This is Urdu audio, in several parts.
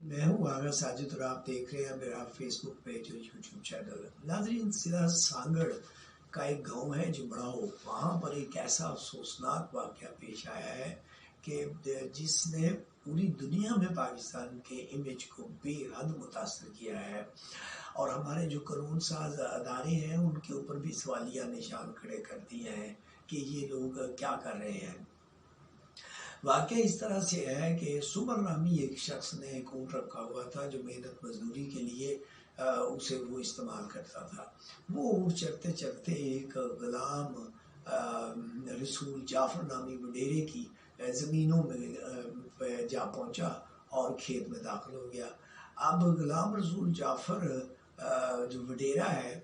میں ہوں آغا ساجد اور آپ دیکھ رہے ہیں میرا فیس بک پیج اور یوٹیوب چینل۔ ناظرین، ضلع سانگڑ کا ایک گاؤں ہے جمڑاؤ، وہاں پر ایک ایسا افسوسناک واقعہ پیش آیا ہے کہ جس نے پوری دنیا میں پاکستان کے امیج کو بے حد متاثر کیا ہے، اور ہمارے جو قانون ساز ادارے ہیں ان کے اوپر بھی سوالیہ نشان کھڑے کر دیے ہیں کہ یہ لوگ کیا کر رہے ہیں۔ واقعہ اس طرح سے ہے کہ سمر نامی ایک شخص نے ایک اونٹ رکھا ہوا تھا جو محنت مزدوری کے لیے اسے وہ استعمال کرتا تھا۔ وہ اونٹ چرتے چرتے ایک غلام رسول جعفر نامی وڈیرے کی زمینوں میں جا پہنچا اور کھیت میں داخل ہو گیا۔ اب غلام رسول جعفر جو وڈیرا ہے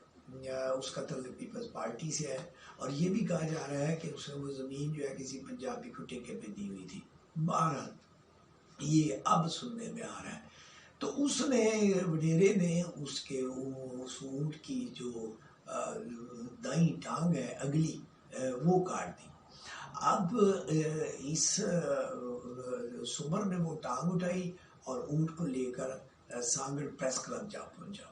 اس کا تعلق پیپلز پارٹی سے ہے، اور یہ بھی کہا جا رہا ہے کہ اس نے وہ زمین جو ہے کسی پنجابی کو ٹھیکے پہ دی ہوئی تھی۔ بہرحال یہ اب سننے میں آ رہا ہے تو اس نے وڈیرے نے اس اونٹ کی جو دائیں ٹانگ ہے اگلی وہ کاٹ دی۔ اب اس سمر نے وہ ٹانگ اٹھائی اور اونٹ کو لے کر سانگڑ پریس کلب جا پہنچا۔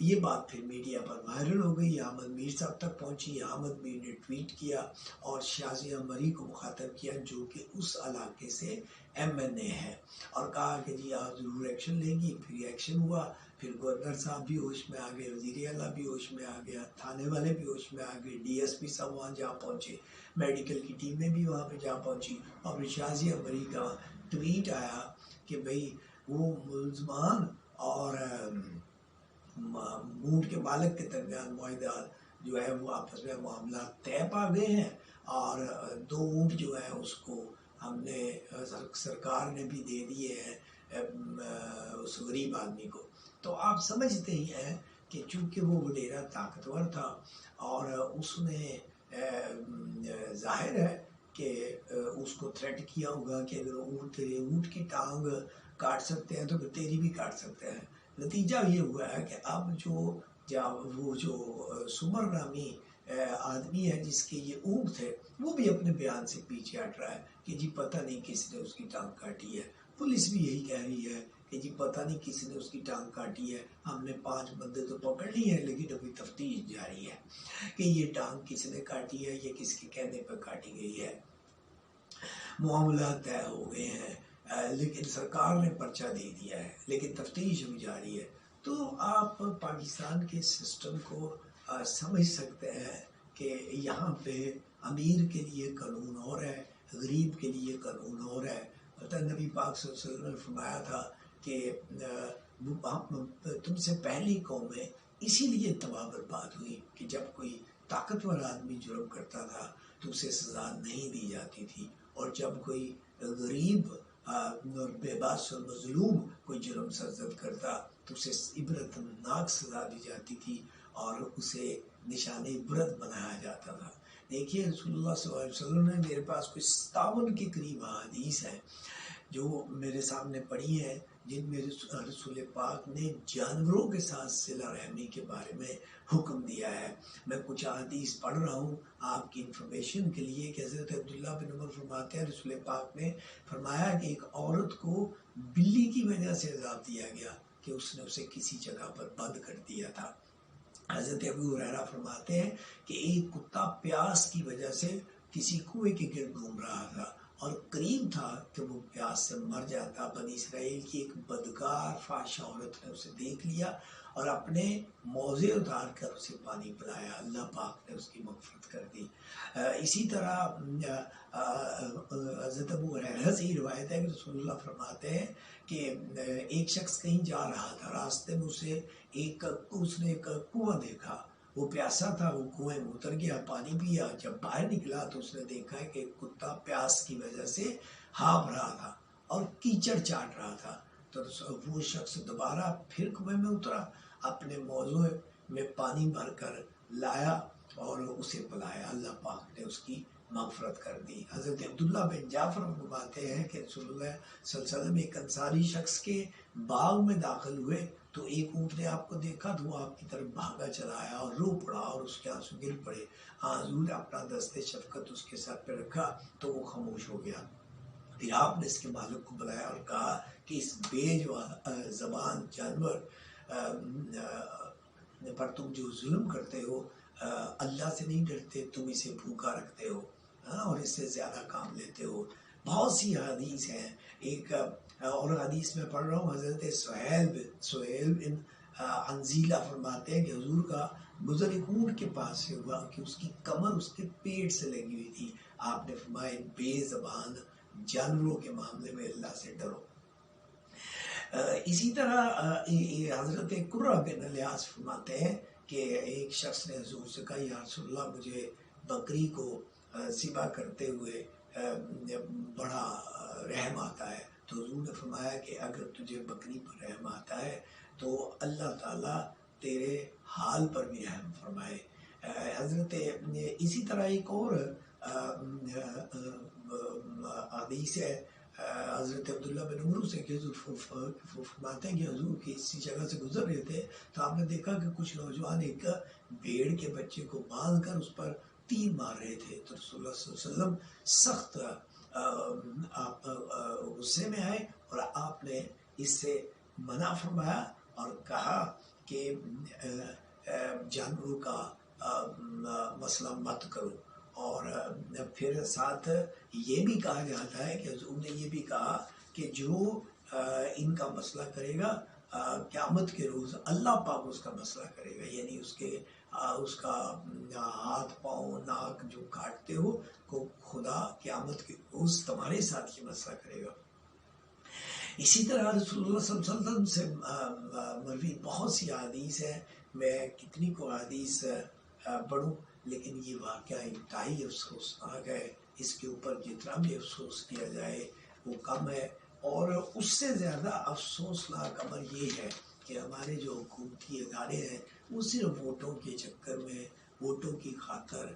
یہ بات پھر میڈیا پر وائرل ہو گئی، احمد میر صاحب تک پہنچی۔ احمد میر نے ٹویٹ کیا اور شازیہ مری کو مخاطب کیا جو کہ اس علاقے سے MNA ہے، اور کہا کہ جی آپ ضرور ایکشن لیں گی۔ پھر ایکشن ہوا، پھر گورنر صاحب بھی ہوش میں آ گئے، وزیر اعلیٰ بھی ہوش میں آ گیا، تھانے والے بھی ہوش میں آ گئے، DSP صاحب وہاں جا پہنچے، میڈیکل کی ٹیمیں بھی وہاں پہ جا پہنچی، اور پھر شازیہ مری کا ٹویٹ آیا کہ بھئی وہ ملزمان اور اونٹ کے مالک کے درمیان معاہدات جو ہے وہ آپس میں معاملات طے پا گئے ہیں، اور 2 اونٹ جو ہے اس کو ہم نے سرکار نے بھی دے دیے ہیں اس غریب آدمی کو۔ تو آپ سمجھتے ہی ہیں کہ چونکہ وہ وڈیرا طاقتور تھا اور اس نے ظاہر ہے کہ اس کو تھریٹ کیا ہوگا کہ اگر تیرے اونٹ کی ٹانگ کاٹ سکتے ہیں تو تیری بھی کاٹ سکتے ہیں۔ نتیجہ یہ ہوا ہے کہ اب وہ جو سمر نامی آدمی ہے جس کے یہ اونٹ تھے، وہ بھی اپنے بیان سے پیچھے ہٹ رہا ہے کہ جی پتہ نہیں کس نے اس کی ٹانگ کاٹی ہے۔ پولیس بھی یہی کہہ رہی ہے کہ جی پتہ نہیں کس نے اس کی ٹانگ کاٹی ہے، ہم نے 5 بندے تو پکڑ لی ہیں لیکن ابھی تفتیش جاری ہے کہ یہ ٹانگ کس نے کاٹی ہے، یہ کس کے کہنے پہ کاٹی گئی ہے۔ معاملات طے ہو گئے ہیں، لیکن سرکار نے پرچہ دے دیا ہے، لیکن تفتیش بھی جاری ہے۔ تو آپ پاکستان کے سسٹم کو سمجھ سکتے ہیں کہ یہاں پہ امیر کے لیے قانون اور ہے، غریب کے لیے قانون اور ہے۔ نبی پاک صلی اللہ علیہ وسلم نے فرمایا تھا کہ تم سے پہلی قومیں اسی لیے تباہ برباد ہوئی کہ جب کوئی طاقتور آدمی جرم کرتا تھا تو اسے سزا نہیں دی جاتی تھی، اور جب کوئی غریب اور بے بس اور مظلوم کوئی جرم سرزد کرتا تو اسے عبرت ناک سزا دی جاتی تھی اور اسے نشان عبرت بنایا جاتا تھا۔ دیکھیے رسول اللہ صلی اللہ علیہ وسلم نے میرے پاس کوئی 57 کے قریب حدیث ہیں جو میرے سامنے پڑھی ہیں، جن میں رسول پاک نے جانوروں کے ساتھ صلہ رحمی کے بارے میں حکم دیا ہے۔ میں کچھ حدیث پڑھ رہا ہوں آپ کی انفارمیشن کے لیے کہ حضرت عبداللہ بن عمر فرماتے ہیں رسول پاک نے فرمایا کہ ایک عورت کو بلی کی وجہ سے عذاب دیا گیا کہ اس نے اسے کسی جگہ پر بند کر دیا تھا۔ حضرت ابو ہریرہ فرماتے ہیں کہ ایک کتا پیاس کی وجہ سے کسی کنویں کے گرد گھوم رہا تھا اور قریب تھا کہ وہ پیاس سے مر جاتا۔ بنی اسرائیل کی ایک بدکار فحشہ عورت نے اسے دیکھ لیا اور اپنے موزے اتار کر اسے پانی پلایا، اللہ پاک نے اس کی مغفرت کر دی۔ اسی طرح حضرت ابو ہریرہ سے یہ روایت ہے کہ رسول اللہ فرماتے ہیں کہ ایک شخص کہیں جا رہا تھا، راستے میں اس نے ایک کنواں دیکھا، وہ پیاسا تھا، وہ کنویں میں اتر گیا، پانی پیا، جب باہر نکلا تو اس نے دیکھا کہ ایک کتا پیاس کی وجہ سے ہانپ رہا تھا اور کیچڑ چاٹ رہا تھا۔ تو وہ شخص دوبارہ پھر کنویں میں اترا، اپنے موضوع میں پانی بھر کر لایا اور اسے پلایا، اللہ پاک نے اس کی مغفرت کر دی۔ حضرت عبداللہ بن جعفر فرماتے ہیں کہ رسول اللہ صلی اللہ علیہ وسلم ایک انصاری شخص کے باغ میں داخل ہوئے تو ایک اونٹ نے آپ کو دیکھا تو وہ آپ کی طرف بھاگا چلا آیا اور رو پڑا اور اس کے آنسو گر پڑے۔ حضور نے اپنا دست شفقت اس کے سر پہ رکھا تو وہ خاموش ہو گیا۔ پھر آپ نے اس کے مالک کو بلایا اور کہا کہ اس بے زبان جانور پر تم جو ظلم کرتے ہو، اللہ سے نہیں ڈرتے، تم اسے بھوکا رکھتے ہو اور اس سے زیادہ کام لیتے ہو۔ بہت سی حدیث ہیں۔ ایک اور حدیث میں پڑھ رہا ہوں، حضرت سہیل بن عنزیلہ فرماتے ہیں کہ حضور کا گزر ایک اونٹ کے پاس سے ہوا کہ اس کی کمر اس کے پیٹ سے لگی ہوئی تھی۔ آپ نے فرمایا بے زبان جانوروں کے معاملے میں اللہ سے ڈرو۔ اسی طرح حضرت قرہ بن الیاس فرماتے ہیں کہ ایک شخص نے حضور سے کہا یا رسول اللہ مجھے بکری کو ذبح کرتے ہوئے بڑا رحم آتا ہے، تو حضور نے فرمایا کہ اگر تجھے بکری پر رحم آتا ہے تو اللہ تعالیٰ تیرے حال پر بھی رحم فرمائے۔ حضرت اسی طرح ایک اور حدیث ہے حضرت عبداللہ بن عمر سے کہ حضور فرماتے ہیں کہ حضور کی اسی جگہ سے گزر رہے تھے تو آپ نے دیکھا کہ کچھ نوجوان ایک بھیڑ کے بچے کو باندھ کر اس پر تیر مار رہے تھے، تو رسول اللہ صلی اللہ علیہ وسلم سخت آپ غصے میں آئے اور آپ نے اس سے منع فرمایا اور کہا کہ جانوروں کا مسئلہ مت کرو۔ اور پھر ساتھ یہ بھی کہا جاتا ہے کہ حضور نے یہ بھی کہا کہ جو ان کا مسئلہ کرے گا قیامت کے روز اللہ پاک اس کا مسئلہ کرے گا، یعنی اس کا ہاتھ پاؤں ناک جو کاٹتے ہو کو خدا قیامت کے روز تمہارے ساتھ یہ مسئلہ کرے گا۔ اسی طرح رسول اللہ صلی اللہ علیہ وسلم سے مروی بہت سی حدیث ہیں، میں کتنی کو حدیث پڑھوں، لیکن یہ واقعہ انتہائی افسوسناک ہے، اس کے اوپر جتنا بھی افسوس کیا جائے وہ کم ہے۔ اور اس سے زیادہ افسوسناک امر یہ ہے کہ ہمارے جو حکومتی ادارے ہیں وہ صرف ووٹوں کے چکر میں، ووٹوں کی خاطر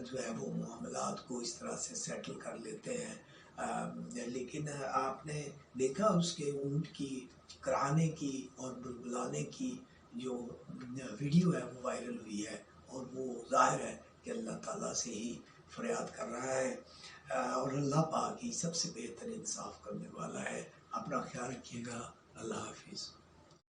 جو ہے وہ معاملات کو اس طرح سے سیٹل کر لیتے ہیں۔ لیکن آپ نے دیکھا اس کے اونٹ کی کرانے کی اور بلبلانے کی جو ویڈیو ہے وہ وائرل ہوئی ہے، اور وہ ظاہر ہے کہ اللہ تعالیٰ سے ہی فریاد کر رہا ہے، اور اللہ پاک ہی سب سے بہتر انصاف کرنے والا ہے۔ اپنا خیال رکھیے گا۔ اللہ حافظ۔